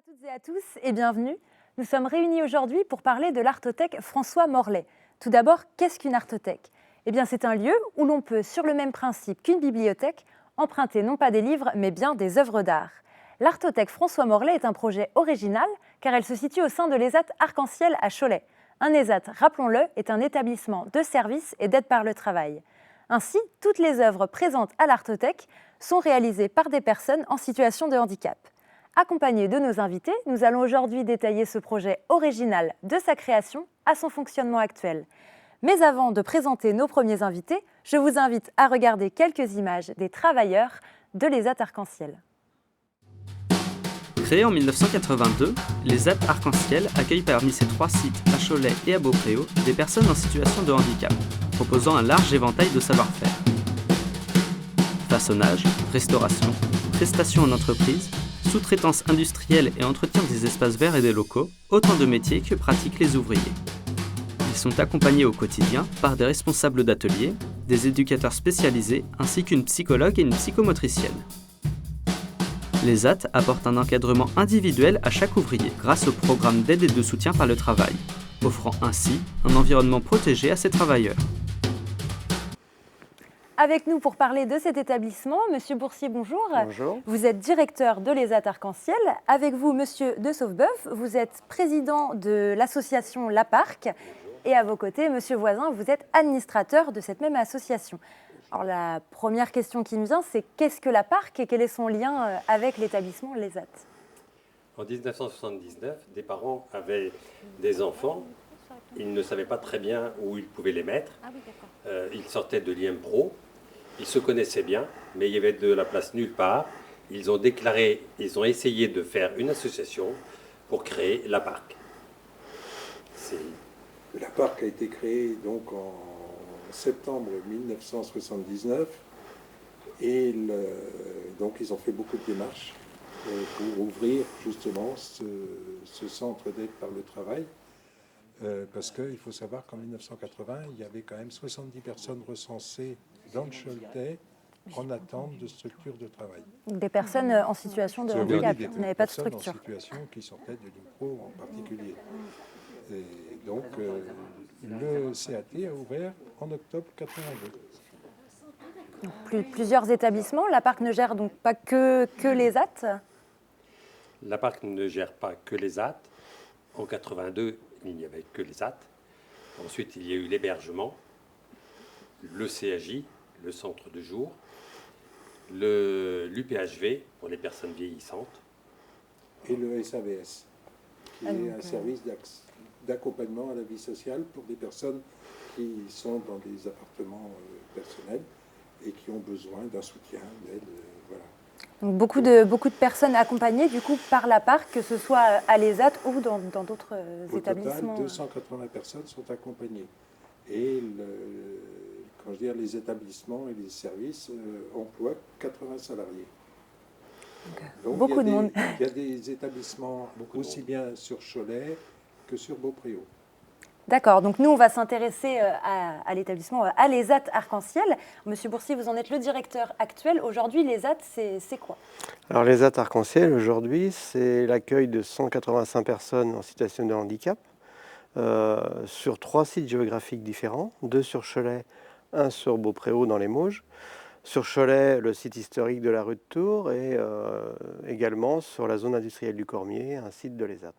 toutes et à tous et bienvenue. Nous sommes réunis aujourd'hui pour parler de l'artothèque François Morlet. Tout d'abord, qu'est-ce qu'une artothèque ? Eh bien, c'est un lieu où l'on peut, sur le même principe qu'une bibliothèque, emprunter non pas des livres, mais bien des œuvres d'art. L'artothèque François Morlet est un projet original car elle se situe au sein de l'ESAT Arc-en-Ciel à Cholet. Un ESAT, rappelons-le, est un établissement de services et d'aide par le travail. Ainsi, toutes les œuvres présentes à l'artothèque sont réalisées par des personnes en situation de handicap. Accompagnés de nos invités, nous allons aujourd'hui détailler ce projet original de sa création à son fonctionnement actuel. Mais avant de présenter nos premiers invités, je vous invite à regarder quelques images des travailleurs de l'ESAT Arc-en-Ciel. Créé en 1982, l'ESAT Arc-en-Ciel accueille parmi ses 3 sites à Cholet et à Beaupréau des personnes en situation de handicap, proposant un large éventail de savoir-faire. Façonnage, restauration, prestations en entreprise, sous-traitance industrielle et entretien des espaces verts et des locaux, autant de métiers que pratiquent les ouvriers. Ils sont accompagnés au quotidien par des responsables d'ateliers, des éducateurs spécialisés ainsi qu'une psychologue et une psychomotricienne. L'ESAT apporte un encadrement individuel à chaque ouvrier grâce au programme d'aide et de soutien par le travail, offrant ainsi un environnement protégé à ses travailleurs. Avec nous pour parler de cet établissement, Monsieur Boursier, bonjour. Bonjour. Vous êtes directeur de l'ESAT Arc-en-Ciel. Avec vous, Monsieur de Sauveboeuf, vous êtes président de l'association La Parc. Et à vos côtés, Monsieur Voisin, vous êtes administrateur de cette même association. Alors la première question qui me vient, c'est qu'est-ce que La Parc et quel est son lien avec l'établissement l'ESAT ? En 1979, des parents avaient des enfants. Ils ne savaient pas très bien où ils pouvaient les mettre. Ils sortaient de l'IMPRO. Ils se connaissaient bien, mais il y avait de la place nulle part. Ils ont essayé de faire une association pour créer La Parc. La Parc a été créée donc en septembre 1979 et donc ils ont fait beaucoup de démarches pour ouvrir justement ce centre d'aide par le travail. Parce qu'il faut savoir qu'en 1980, il y avait quand même 70 personnes recensées dans le Choletais en attente de structures de travail. Des personnes en situation de handicap, qui n'avaient pas de structure. En situation qui sortaient de l'IMPRO en particulier. Et donc, le CAT a ouvert en octobre 82. Plusieurs établissements. La Parc ne gère donc pas que l'ESAT. La Parc ne gère pas que l'ESAT. En 82, il n'y avait que l'ESAT. Ensuite, il y a eu l'hébergement, le CAJ, le centre de jour, l'UPHV pour les personnes vieillissantes. Et le SAVS, qui est un service d'accompagnement à la vie sociale pour des personnes qui sont dans des appartements personnels et qui ont besoin d'un soutien, d'aide. Voilà. Donc beaucoup de personnes accompagnées du coup par La Parc, que ce soit à l'ESAT ou dans d'autres établissements. Au total, 280 personnes sont accompagnées. Et quand je dis les établissements et les services emploient 80 salariés. Donc, beaucoup de monde. Il y a des établissements aussi bien sur Cholet que sur Beaupréau. D'accord, donc nous on va s'intéresser à l'établissement, à l'ESAT Arc-en-Ciel. Monsieur Boursier, vous en êtes le directeur actuel. Aujourd'hui, l'ESAT, c'est quoi ? Alors l'ESAT Arc-en-Ciel, aujourd'hui, c'est l'accueil de 185 personnes en situation de handicap sur 3 sites géographiques différents, 2 sur Cholet, 1 sur Beaupréau dans les Mauges. Sur Cholet, le site historique de la rue de Tours et également sur la zone industrielle du Cormier, un site de l'ESAT.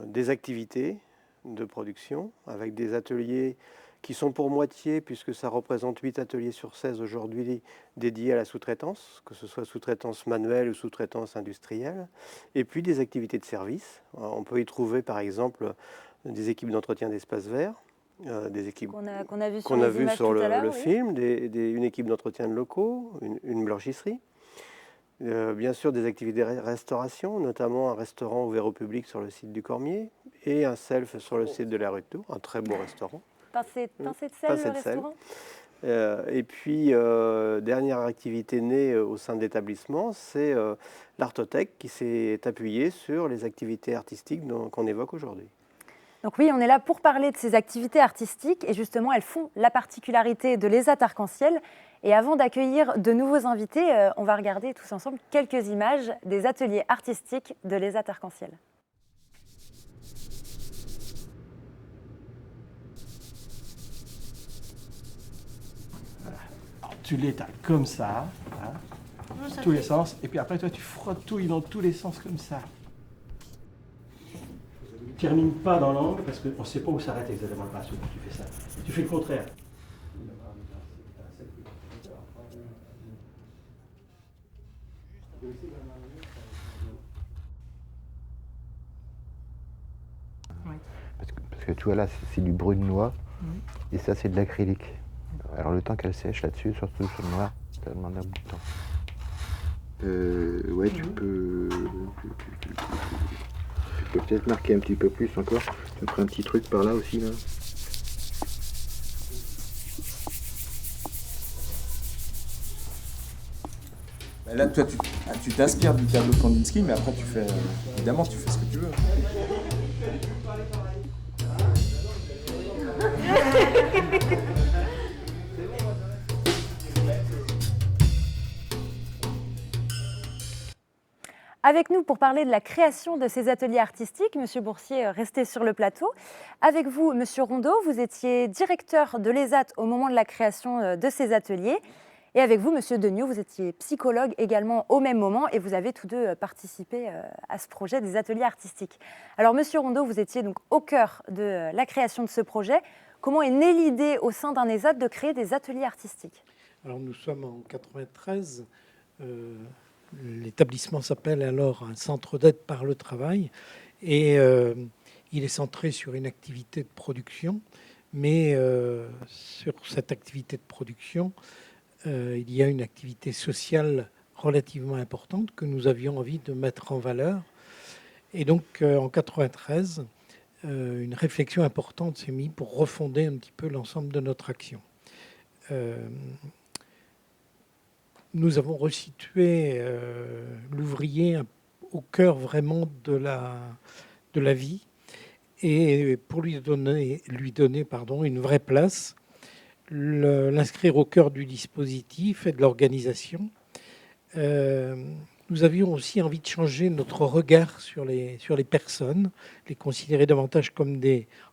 Des activités de production avec des ateliers qui sont pour moitié, puisque ça représente 8 ateliers sur 16 aujourd'hui dédiés à la sous-traitance, que ce soit sous-traitance manuelle ou sous-traitance industrielle, et puis des activités de service. On peut y trouver par exemple des équipes d'entretien d'espaces verts, des équipes qu'on a vu sur le film, une équipe d'entretien de locaux, une blanchisserie. Bien sûr, des activités de restauration, notamment un restaurant ouvert au public sur le site du Cormier et un self sur le site de la rue de Tours, un très beau restaurant. Pincée de sel, le restaurant. Et puis, dernière activité née au sein de l'établissement, c'est l'artothèque qui s'est appuyée sur les activités artistiques qu'on évoque aujourd'hui. Donc oui, on est là pour parler de ces activités artistiques et justement, elles font la particularité de l'ESAT Arc-en-Ciel. Et avant d'accueillir de nouveaux invités, on va regarder tous ensemble quelques images des ateliers artistiques de l'ESAT Arc-en-Ciel. Alors, tu l'étales comme ça, hein, dans tous les sens, et puis après toi tu frottes tout dans tous les sens comme ça. Termine pas dans l'angle parce qu'on ne sait pas où s'arrête exactement le pinceau quand tu fais ça. Tu fais le contraire. Parce que tu vois là, c'est du brut de noix et ça c'est de l'acrylique. Alors le temps qu'elle sèche là-dessus, surtout sur le noir, ça demande un bout de temps. Ouais, tu peux peut-être marquer un petit peu plus encore. Tu me feras un petit truc par là aussi là. Là, toi, tu t'inspires du tableau de Kandinsky, mais après, évidemment, tu fais ce que tu veux. Avec nous pour parler de la création de ces ateliers artistiques, Monsieur Boursier, restez sur le plateau. Avec vous, Monsieur Rondeau, vous étiez directeur de l'ESAT au moment de la création de ces ateliers. Et avec vous, Monsieur Degnaud, vous étiez psychologue également au même moment et vous avez tous deux participé à ce projet des ateliers artistiques. Alors, Monsieur Rondeau, vous étiez donc au cœur de la création de ce projet. Comment est née l'idée au sein d'un ESAT de créer des ateliers artistiques? Alors, nous sommes en 93. L'établissement s'appelle alors un centre d'aide par le travail et il est centré sur une activité de production. Mais sur cette activité de production, il y a une activité sociale relativement importante que nous avions envie de mettre en valeur. Et donc, en 93, une réflexion importante s'est mise pour refonder un petit peu l'ensemble de notre action. Nous avons resitué l'ouvrier au cœur vraiment de la vie et pour lui donner une vraie place, l'inscrire au cœur du dispositif et de l'organisation. Nous avions aussi envie de changer notre regard sur les personnes, les considérer davantage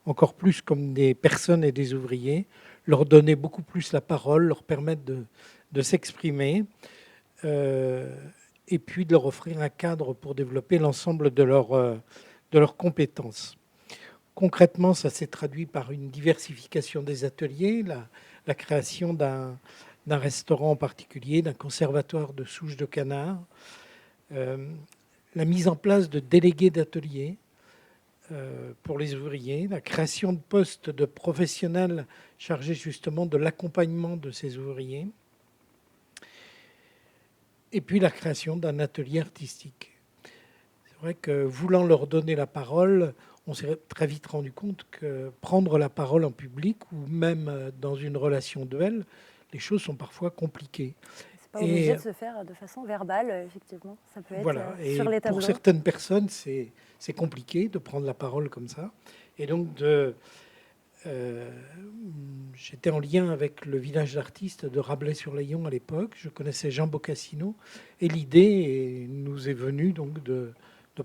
encore plus comme des personnes et des ouvriers, leur donner beaucoup plus la parole, leur permettre de s'exprimer, et puis de leur offrir un cadre pour développer l'ensemble de leurs compétences. Concrètement, ça s'est traduit par une diversification des ateliers, la création d'un restaurant en particulier, d'un conservatoire de souches de canard, la mise en place de délégués d'ateliers pour les ouvriers, la création de postes de professionnels chargés justement de l'accompagnement de ces ouvriers, et puis la création d'un atelier artistique. C'est vrai que voulant leur donner la parole, on s'est très vite rendu compte que prendre la parole en public ou même dans une relation duel, les choses sont parfois compliquées. C'est pas obligé de se faire de façon verbale, effectivement. Ça peut être sur les tableaux. Pour certaines personnes, c'est compliqué de prendre la parole comme ça. Et donc, j'étais en lien avec le village d'artistes de Rabelais-sur-Layon à l'époque. Je connaissais Jean Bocassino. Et l'idée nous est venue donc de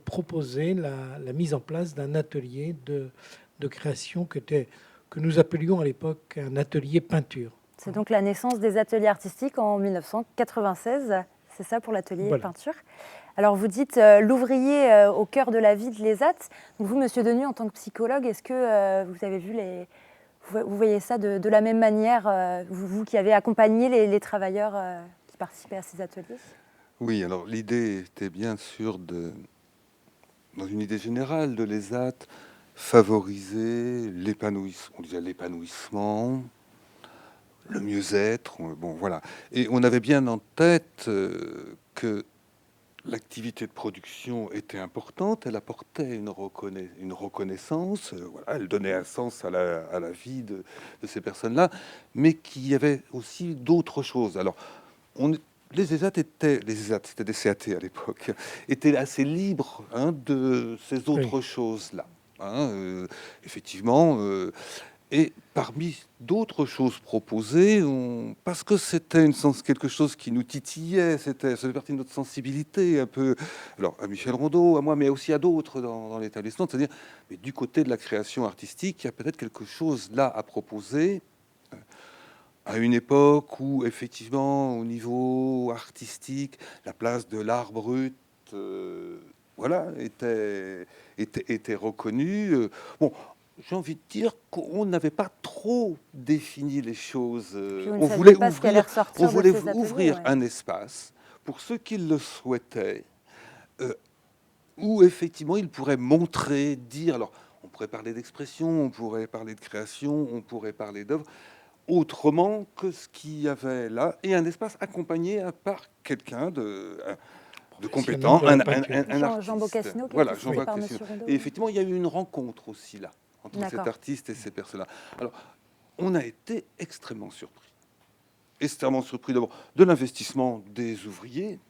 proposer la mise en place d'un atelier de création que nous appelions à l'époque un atelier peinture. C'est donc la naissance des ateliers artistiques en 1996, c'est ça pour l'atelier peinture. Alors vous dites l'ouvrier au cœur de la vie de l'ESAT. Donc vous, Monsieur Degnaud, en tant que psychologue, est-ce que vous avez vu vous voyez ça de la même manière, vous qui avez accompagné les travailleurs qui participaient à ces ateliers? Oui, alors l'idée était bien sûr dans une idée générale de l'ESAT, favoriser l'épanouissement, on disait l'épanouissement, le mieux-être, bon voilà. Et on avait bien en tête que l'activité de production était importante, elle apportait une reconnaissance, voilà, elle donnait un sens à la vie de ces personnes-là, mais qu'il y avait aussi d'autres choses. Alors, les ESAT c'était des CAT à l'époque, étaient assez libres de ces autres choses-là. effectivement. Et parmi d'autres choses proposées, parce que c'était quelque chose qui nous titillait, ça faisait partie de notre sensibilité un peu, alors à Michel Rondeau, à moi, mais aussi à d'autres dans l'établissement, c'est-à-dire, mais du côté de la création artistique, il y a peut-être quelque chose là à proposer, à une époque où, effectivement, au niveau artistique, la place de l'art brut, voilà, était reconnue. Bon, j'ai envie de dire qu'on n'avait pas trop défini les choses. On voulait ouvrir un espace pour ceux qui le souhaitaient, où effectivement ils pourraient montrer, dire. Alors, on pourrait parler d'expression, on pourrait parler de création, on pourrait parler d'œuvre, autrement que ce qu'il y avait là, et un espace accompagné par quelqu'un de compétent, un artiste. Jean Bocassino, voilà, Jean Bocassino. Et effectivement, il y a eu une rencontre aussi là, entre cet artiste et ces personnes-là. Alors, on a été extrêmement surpris. Extrêmement surpris d'abord de l'investissement des ouvriers,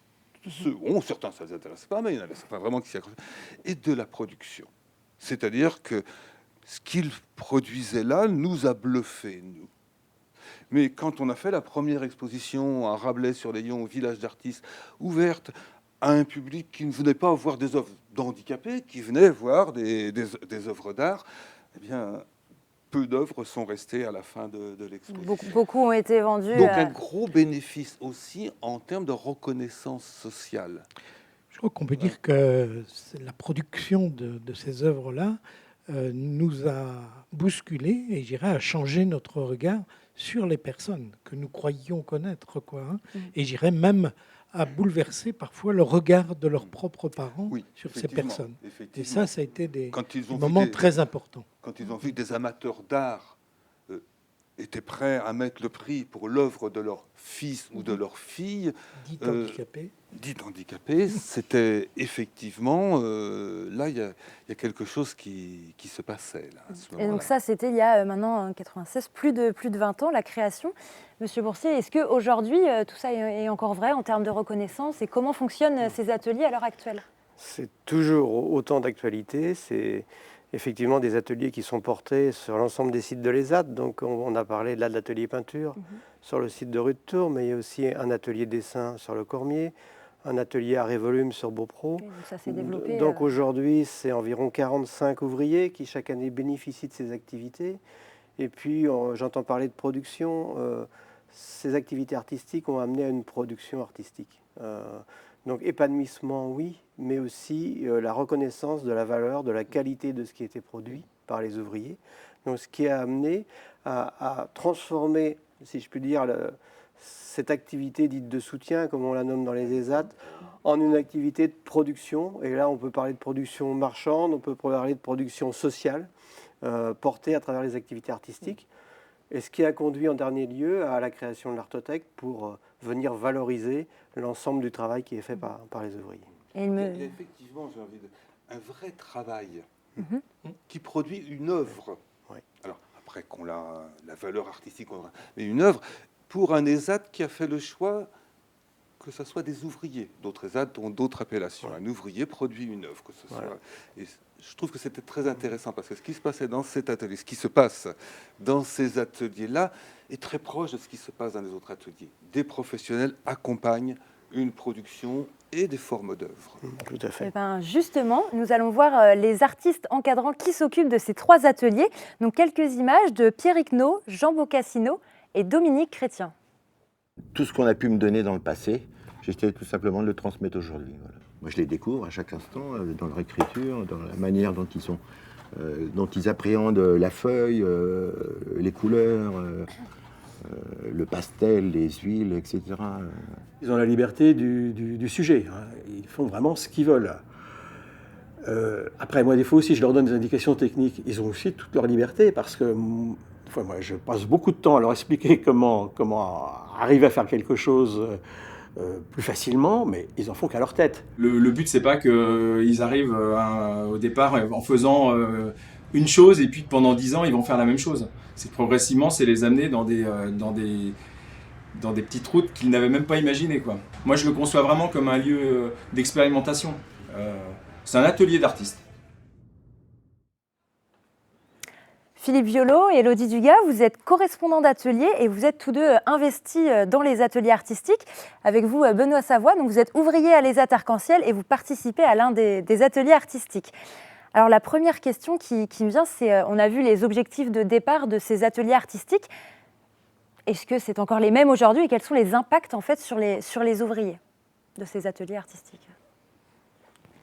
certains ça ne les intéresse pas, mais il y en avait certains vraiment qui s'y accrochaient, et de la production. C'est-à-dire que ce qu'ils produisaient là nous a bluffés, nous. Mais quand on a fait la première exposition à Rabelais-sur-Layon, au village d'artistes, ouverte à un public qui ne venait pas voir des œuvres d'handicapés, qui venait voir des œuvres d'art, eh bien, peu d'œuvres sont restées à la fin de l'exposition. Beaucoup ont été vendus. Donc un gros bénéfice aussi en termes de reconnaissance sociale. Je crois qu'on peut dire que la production de ces œuvres-là nous a bousculé et j'irais à changer notre regard sur les personnes que nous croyions connaître, et j'irais même à bouleverser parfois le regard de leurs propres parents sur ces personnes. Et ça a été des moments très importants. Quand ils ont vu que des amateurs d'art étaient prêts à mettre le prix pour l'œuvre de leur fils ou de leur fille, dit handicapé, c'était effectivement là il y a quelque chose qui se passait là, à ce moment-là. Et donc ça c'était il y a maintenant 96, plus de 20 ans, la création. Monsieur Boursier, est-ce qu'aujourd'hui tout ça est encore vrai en termes de reconnaissance et comment fonctionnent ces ateliers à l'heure actuelle? C'est toujours autant d'actualité. C'est effectivement des ateliers qui sont portés sur l'ensemble des sites de l'ESAT. Donc on a parlé là de l'atelier peinture sur le site de rue de Tours, mais il y a aussi un atelier dessin sur le Cormier, un atelier art et volume sur Beaupro. Ça s'est développé. Donc aujourd'hui, c'est environ 45 ouvriers qui chaque année bénéficient de ces activités. Et puis j'entends parler de production. Ces activités artistiques ont amené à une production artistique. Donc épanouissement, oui, mais aussi la reconnaissance de la valeur, de la qualité de ce qui était produit par les ouvriers. Donc ce qui a amené à transformer, si je puis dire, cette activité dite de soutien, comme on la nomme dans les ESAT, en une activité de production. Et là, on peut parler de production marchande, on peut parler de production sociale, portée à travers les activités artistiques. Et ce qui a conduit en dernier lieu à la création de l'Artothèque pour venir valoriser l'ensemble du travail qui est fait par les ouvriers. Il y a effectivement, j'ai envie de un vrai travail qui produit une œuvre. Oui. Alors après qu'on la valeur artistique, mais une œuvre pour un ESAT qui a fait le choix que ce soit des ouvriers. D'autres ESAT ont d'autres appellations. Un ouvrier produit une œuvre, que ce soit. Et je trouve que c'était très intéressant parce que ce qui se passait dans cet atelier, ce qui se passe dans ces ateliers-là, est très proche de ce qui se passe dans les autres ateliers. Des professionnels accompagnent une production et des formes d'œuvres. Tout à fait. Et ben justement, nous allons voir les artistes encadrants qui s'occupent de ces 3 ateliers. Donc quelques images de Pierre Iquenot, Jean Bocassino et Dominique Chrétien. Tout ce qu'on a pu me donner dans le passé, j'essaie tout simplement de le transmettre aujourd'hui. Voilà. Moi, je les découvre à chaque instant dans leur écriture, dans la manière dont ils appréhendent la feuille, les couleurs, le pastel, les huiles, etc. Ils ont la liberté du sujet. Ils font vraiment ce qu'ils veulent. Après, moi, des fois aussi, je leur donne des indications techniques. Ils ont aussi toute leur liberté parce que moi, je passe beaucoup de temps à leur expliquer comment arriver à faire quelque chose plus facilement, mais ils en font qu'à leur tête. Le but, c'est pas qu'ils arrivent au départ en faisant une chose et puis que pendant 10 ans, ils vont faire la même chose. C'est progressivement, c'est les amener dans des petites routes qu'ils n'avaient même pas imaginées, quoi. Moi, je le conçois vraiment comme un lieu d'expérimentation. C'est un atelier d'artistes. Philippe Violot et Elodie Dugas, vous êtes correspondants d'ateliers et vous êtes tous deux investis dans les ateliers artistiques. Avec vous, Benoît Savoie, donc vous êtes ouvrier à l'ESAT Arc-en-Ciel et vous participez à l'un des ateliers artistiques. Alors la première question qui me vient, c'est on a vu les objectifs de départ de ces ateliers artistiques. Est-ce que c'est encore les mêmes aujourd'hui et quels sont les impacts en fait sur les ouvriers de ces ateliers artistiques ?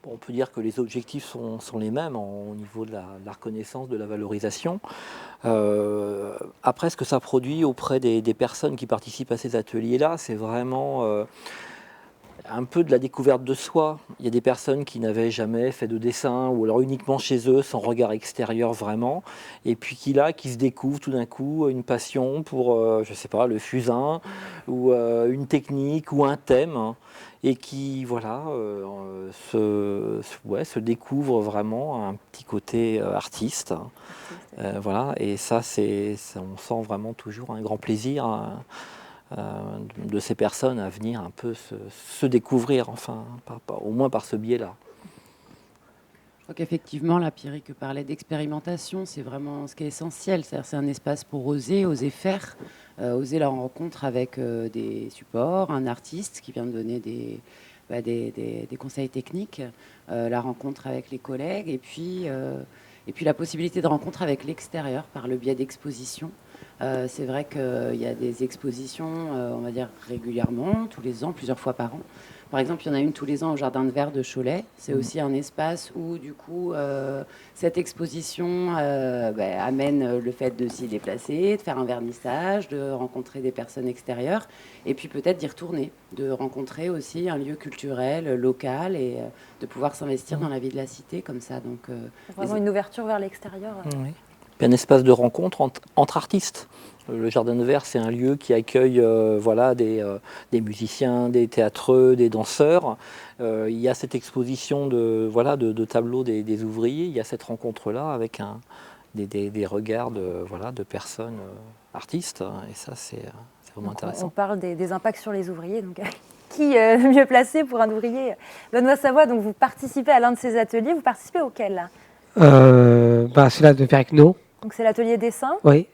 On peut dire que les objectifs sont les mêmes au niveau de la reconnaissance, de la valorisation. Après, ce que ça produit auprès des personnes qui participent à ces ateliers-là, c'est vraiment un peu de la découverte de soi. Il y a des personnes qui n'avaient jamais fait de dessin ou alors uniquement chez eux, sans regard extérieur vraiment, et puis qui se découvrent tout d'un coup une passion pour, je sais pas, le fusain ou une technique ou un thème. Et qui se découvre vraiment un petit côté artiste. Voilà. Et ça, on sent vraiment toujours un grand plaisir de ces personnes à venir un peu se découvrir, enfin, au moins par ce biais-là. Je crois qu'effectivement, là, Pierrick parlait d'expérimentation, c'est vraiment ce qui est essentiel. C'est un espace pour oser faire. Oser la rencontre avec des supports, un artiste qui vient de donner des conseils techniques, la rencontre avec les collègues et puis la possibilité de rencontre avec l'extérieur par le biais d'expositions. C'est vrai qu'il y a des expositions, on va dire régulièrement, tous les ans, plusieurs fois par an. Par exemple, il y en a une tous les ans au Jardin de Verre de Cholet. C'est aussi un espace où, du coup, cette exposition amène le fait de s'y déplacer, de faire un vernissage, de rencontrer des personnes extérieures, et puis peut-être d'y retourner, de rencontrer aussi un lieu culturel, local, et de pouvoir s'investir dans la vie de la cité comme ça. Donc, vraiment une ouverture vers l'extérieur. Oui. Un espace de rencontre entre artistes. Le Jardin de Verre, c'est un lieu qui accueille des musiciens, des théâtreux, des danseurs. Il y a cette exposition de tableaux des ouvriers. Il y a cette rencontre-là avec des regards de personnes artistes. Et ça, c'est vraiment intéressant. On parle des impacts sur les ouvriers. Donc, qui mieux placé pour un ouvrier ? Benoît Savoie, donc vous participez à l'un de ces ateliers. Vous participez auquel là ? Celui-là de Pierrick. Donc c'est l'atelier dessin. Oui.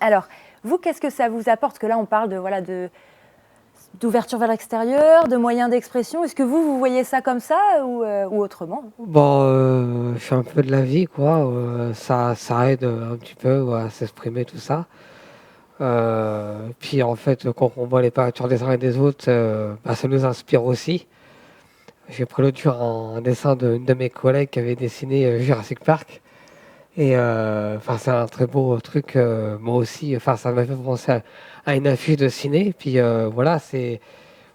Alors, vous, qu'est-ce que ça vous apporte ? Parce que là, on parle d'ouverture vers l'extérieur, de moyens d'expression. Est-ce que vous voyez ça comme ça ou autrement ? Je fais un peu de la vie, quoi. Ça aide un petit peu à s'exprimer, tout ça. Puis en fait, quand on voit les peintures des uns et des autres, ça nous inspire aussi. J'ai pris l'autre jour un dessin d'une de mes collègues qui avait dessiné Jurassic Park. Et c'est un très beau truc, moi aussi, ça m'a fait penser à une affiche de ciné. Puis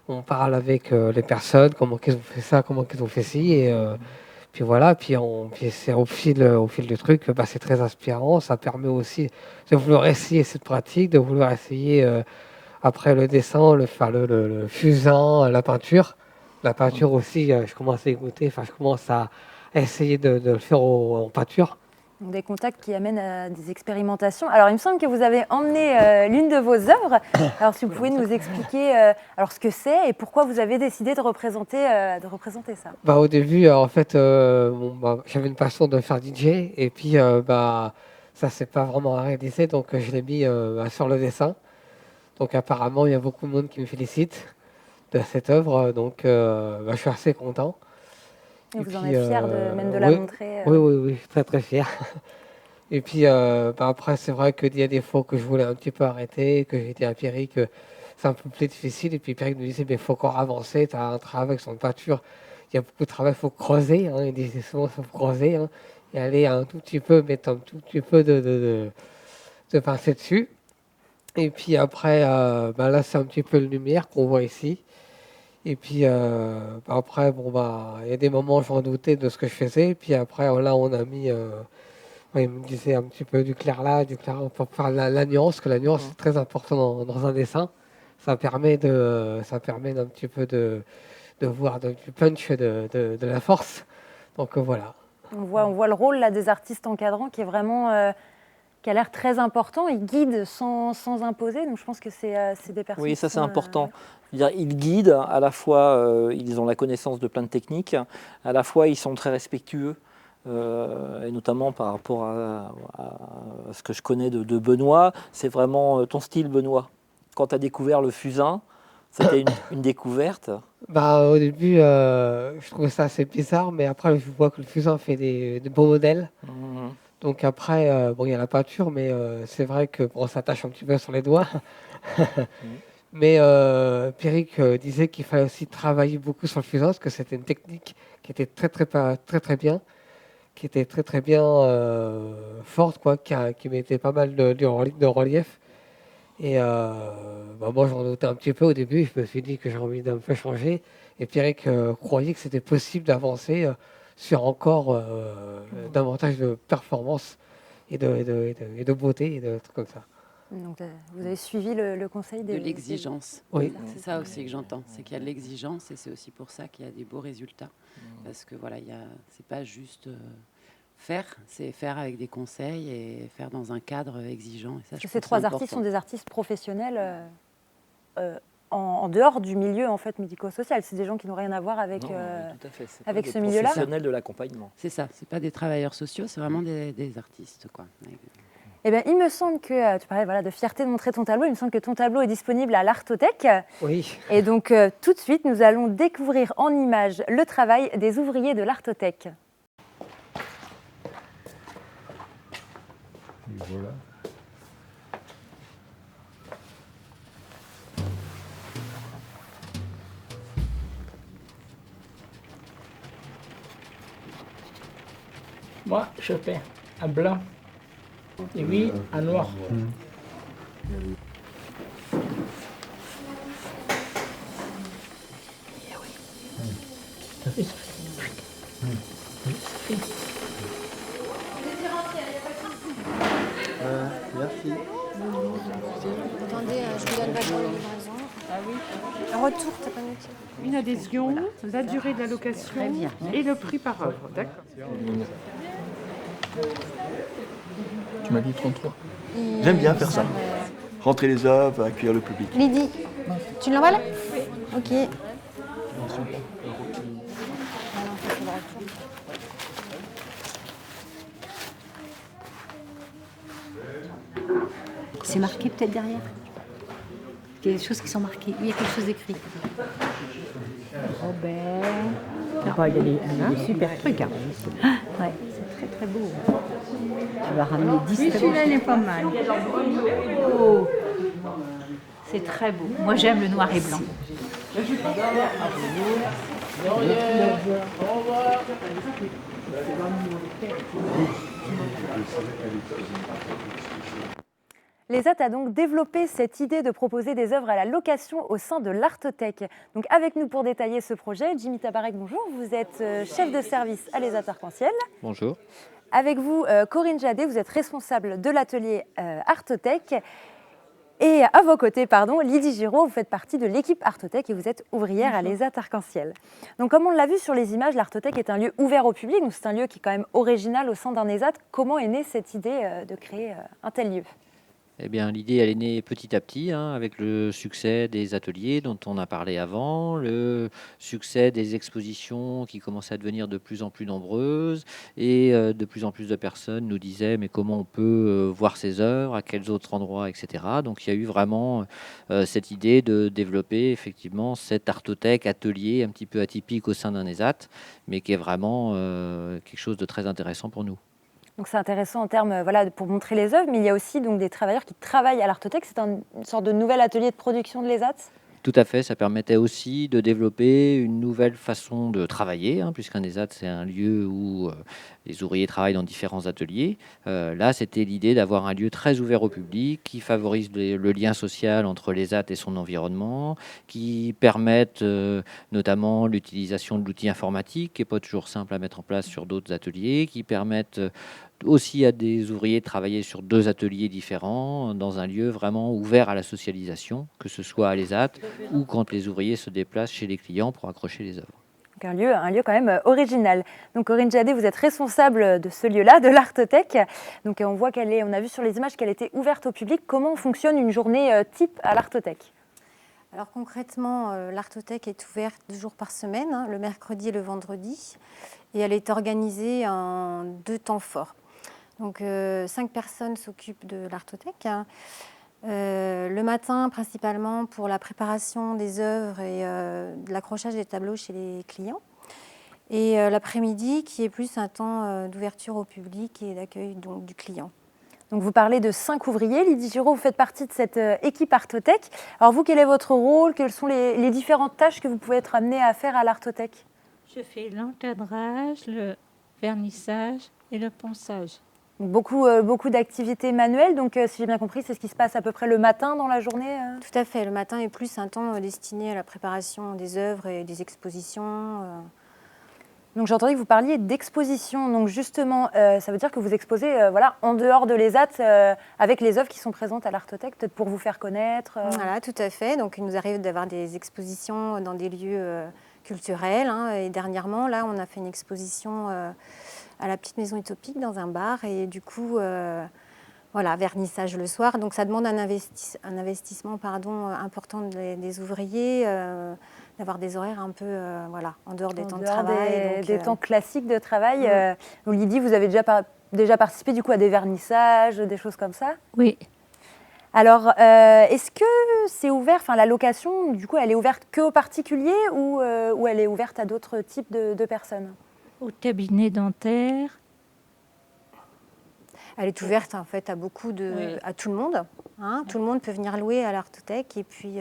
on parle avec les personnes, comment ils ont fait ça, comment ils ont fait ci. Et puis c'est au fil du truc, c'est très inspirant. Ça permet aussi de vouloir essayer cette pratique, de vouloir essayer après le dessin, le fusain, la peinture. La peinture aussi, je commence à écouter, je commence à essayer de le faire en peinture. Des contacts qui amènent à des expérimentations. Alors, il me semble que vous avez emmené l'une de vos œuvres. Alors, si vous pouvez nous expliquer ce que c'est et pourquoi vous avez décidé de représenter ça. Au début, j'avais une passion de faire DJ et puis ça s'est pas vraiment réalisé, donc je l'ai mis sur le dessin. Donc apparemment, il y a beaucoup de monde qui me félicite de cette œuvre, donc je suis assez content. Et vous en êtes fier même de la montrer Oui, très très fier. Et puis après, c'est vrai qu'il y a des fois que je voulais un petit peu arrêter, que j'étais à Pierrick, c'est un peu plus difficile. Et puis Pierrick me disait, mais il faut encore avancer, tu as un travail sur une peinture, il y a beaucoup de travail, il faut creuser. Il disait souvent, il faut creuser et aller un tout petit peu, mettre un tout petit peu de pinceau dessus. Et puis après, là, c'est un petit peu la lumière qu'on voit ici. Et puis après, il y a des moments où j'en doutais de ce que je faisais. Et puis après, là, on a mis, il me disait un petit peu du clair là, du clair pour faire la nuance, que la nuance c'est très important dans un dessin. Ça permet d'un petit peu de voir du punch, de la force. Donc voilà. On voit le rôle là, des artistes encadrants qui est vraiment... qui a l'air très important. Ils guident sans imposer, donc je pense que c'est des personnes... Oui, ça c'est important. Ils guident, à la fois ils ont la connaissance de plein de techniques, à la fois ils sont très respectueux et notamment par rapport à ce que je connais de Benoît. C'est vraiment ton style, Benoît. Quand tu as découvert le fusain, c'était une découverte. Au début, je trouvais ça assez bizarre, mais après, je vois que le fusain fait de beaux modèles. Donc après, il y a la peinture, mais c'est vrai que ça tâche un petit peu sur les doigts. Mais Pierrick disait qu'il fallait aussi travailler beaucoup sur le fusain, parce que c'était une technique qui était très bien, qui était très bien forte, quoi, qui mettait pas mal de relief. Et moi, j'en doutais un petit peu au début. Je me suis dit que j'ai envie d'un peu changer. Et Pierrick croyait que c'était possible d'avancer sur encore davantage de performance et de beauté et de trucs comme ça. Donc, vous avez suivi le conseil de l'exigence. Oui. C'est ça aussi que j'entends, c'est qu'il y a de l'exigence et c'est aussi pour ça qu'il y a des beaux résultats. Parce que voilà, c'est pas juste faire, c'est faire avec des conseils et faire dans un cadre exigeant. Et ça, ces trois artistes sont des artistes professionnels en dehors du milieu en fait médico-social. C'est des gens qui n'ont rien à voir avec avec ce milieu-là. Professionnels de l'accompagnement. C'est ça. C'est pas des travailleurs sociaux, c'est vraiment des artistes, quoi. Eh bien, il me semble que, tu parlais de fierté de montrer ton tableau, il me semble que ton tableau est disponible à l'Artothèque. Oui. Et donc, tout de suite, nous allons découvrir en images le travail des ouvriers de l'Artothèque. Et voilà. Moi, je fais un blanc. Et oui, un noir. Merci. Attendez, je vous donne la livraison. Ah oui. Un retour, t'as pas noté. Une adhésion, la durée de la location et le prix par œuvre. D'accord. Tu m'as dit 33. J'aime bien faire ça. Rentrer les œuvres, accueillir le public. Lydie, tu l'emballes? Oui. Ok. C'est marqué peut-être derrière. Il y a des choses qui sont marquées. Oui, il y a quelque chose d'écrit. Robert. Il y a des super trucs. Hein. Ouais, c'est très très beau. Tu vas ramener 10 Oui, celui-là, il est pas mal. Oh. C'est très beau. Moi, j'aime le noir et blanc. L'ESAT a donc développé cette idée de proposer des œuvres à la location au sein de l'Artothèque. Donc avec nous pour détailler ce projet, Jimmy Tabarek, bonjour. Vous êtes chef de service à l'ESAT Arc-en-Ciel. Bonjour. Avec vous, Corinne Jadet, vous êtes responsable de l'atelier Artothèque. Et à vos côtés, Lydie Giraud, vous faites partie de l'équipe Artothèque et vous êtes ouvrière à l'ESAT Arc-en-Ciel. Donc comme on l'a vu sur les images, l'Artothèque est un lieu ouvert au public, donc c'est un lieu qui est quand même original au sein d'un ESAT. Comment est née cette idée de créer un tel lieu ? Eh bien, l'idée, elle est née petit à petit, avec le succès des ateliers dont on a parlé avant, le succès des expositions qui commençaient à devenir de plus en plus nombreuses et de plus en plus de personnes nous disaient mais comment on peut voir ces œuvres, à quels autres endroits, etc. Donc, il y a eu vraiment cette idée de développer effectivement cette artothèque atelier un petit peu atypique au sein d'un ESAT, mais qui est vraiment quelque chose de très intéressant pour nous. Donc c'est intéressant en termes pour montrer les œuvres, mais il y a aussi donc des travailleurs qui travaillent à l'Artothèque. C'est une sorte de nouvel atelier de production de l'ESAT. Tout à fait, ça permettait aussi de développer une nouvelle façon de travailler, puisqu'un ESAT c'est un lieu où les ouvriers travaillent dans différents ateliers. Là, c'était l'idée d'avoir un lieu très ouvert au public, qui favorise le lien social entre l'ESAT et son environnement, qui permettent notamment l'utilisation de l'outil informatique, qui n'est pas toujours simple à mettre en place sur d'autres ateliers, qui permettent aussi à des ouvriers de travailler sur 2 ateliers différents, dans un lieu vraiment ouvert à la socialisation, que ce soit à l'ESAT ou quand les ouvriers se déplacent chez les clients pour accrocher les œuvres. Donc un lieu quand même original. Donc Corinne Jadet, vous êtes responsable de ce lieu-là, de l'Artothèque. Donc on voit on a vu sur les images qu'elle était ouverte au public. Comment fonctionne une journée type à l'Artothèque ? Alors concrètement, l'Artothèque est ouverte 2 jours par semaine, hein, le mercredi et le vendredi, et elle est organisée en 2 temps forts. Donc 5 personnes s'occupent de l'Artothèque, hein. Le matin principalement pour la préparation des œuvres et de l'accrochage des tableaux chez les clients, et l'après-midi qui est plus un temps d'ouverture au public et d'accueil donc du client. Donc vous parlez de 5 ouvriers. Lydie Giraud, vous faites partie de cette équipe Artothèque. Alors vous, quel est votre rôle? Quelles sont les différentes tâches que vous pouvez être amené à faire à l'Artothèque? Je fais l'encadrage, le vernissage et le ponçage. Beaucoup d'activités manuelles. Donc si j'ai bien compris, c'est ce qui se passe à peu près le matin dans la journée? Tout à fait. Le matin est plus un temps destiné à la préparation des œuvres et des expositions. Donc j'ai entendu que vous parliez d'exposition. Donc justement, ça veut dire que vous exposez voilà, en dehors de l'ESAT avec les œuvres qui sont présentes à l'Artothèque, peut-être pour vous faire connaître. Voilà, tout à fait. Donc il nous arrive d'avoir des expositions dans des lieux culturels, hein. Et dernièrement, là, on a fait une exposition à la Petite Maison Utopique dans un bar. Et du coup, voilà, vernissage le soir. Donc ça demande un investissement important des ouvriers. D'avoir des horaires un peu voilà, en dehors des temps de travail. Des temps classiques de travail. Donc Lydie, vous avez déjà participé du coup, à des vernissages, des choses comme ça? Oui. Alors, est-ce que c'est ouvert, enfin la location, du coup, elle est ouverte qu'aux particuliers ou elle est ouverte à d'autres types de personnes? Au cabinet dentaire. Elle est ouverte en fait à à tout le monde. Hein. Tout le monde peut venir louer à l'Artothèque et puis...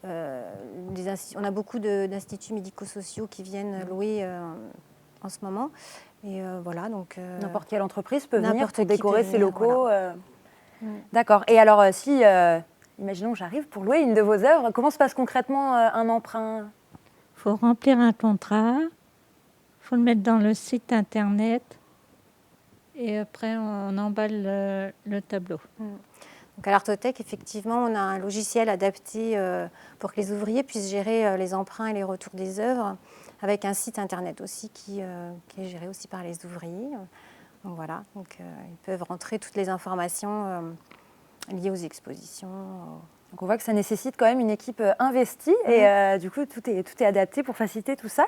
on a beaucoup d'instituts médico-sociaux qui viennent louer en ce moment. Et voilà, donc... n'importe quelle entreprise peut venir pour qui décorer ses locaux. Voilà. D'accord. Et alors, si, imaginons, j'arrive pour louer une de vos œuvres, comment se passe concrètement un emprunt? Il faut remplir un contrat, il faut le mettre dans le site internet et après on emballe le tableau. Donc à l'Artothèque, effectivement, on a un logiciel adapté pour que les ouvriers puissent gérer les emprunts et les retours des œuvres, avec un site internet aussi qui est géré aussi par les ouvriers. Donc voilà, donc, ils peuvent rentrer toutes les informations liées aux expositions. Donc on voit que ça nécessite quand même une équipe investie et du coup tout est adapté pour faciliter tout ça.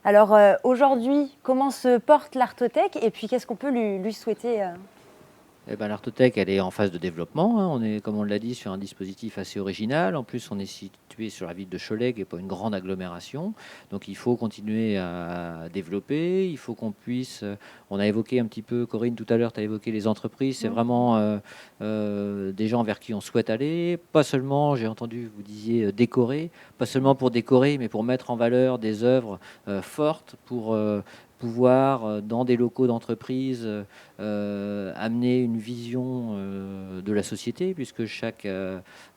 Alors aujourd'hui, comment se porte l'Artothèque et puis qu'est-ce qu'on peut lui souhaiter Eh ben, l'Artothèque, elle est en phase de développement. Hein. On est, comme on l'a dit, sur un dispositif assez original. En plus, on est situé sur la ville de Cholet, qui n'est pas une grande agglomération. Donc, il faut continuer à développer. Il faut qu'on puisse... On a évoqué un petit peu, Corinne, tout à l'heure, tu as évoqué les entreprises. C'est vraiment des gens vers qui on souhaite aller. Pas seulement, j'ai entendu, vous disiez décorer. Pas seulement pour décorer, mais pour mettre en valeur des œuvres fortes, pour... pouvoir, dans des locaux d'entreprise, amener une vision de la société, puisque chaque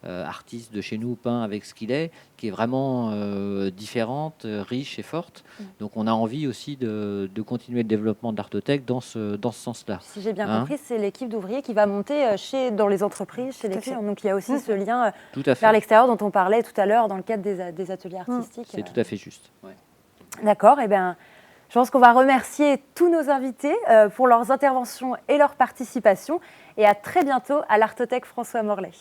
artiste de chez nous peint avec ce qu'il est, qui est vraiment différente, riche et forte. Donc on a envie aussi de continuer le développement de l'Artothèque dans ce sens-là. Si j'ai bien compris, c'est l'équipe d'ouvriers qui va monter dans les entreprises, chez les clients. Donc il y a aussi ce lien vers l'extérieur dont on parlait tout à l'heure dans le cadre des ateliers artistiques. C'est tout à fait juste. Ouais. D'accord, eh bien... Je pense qu'on va remercier tous nos invités pour leurs interventions et leur participation. Et à très bientôt à l'Artothèque François Morlet.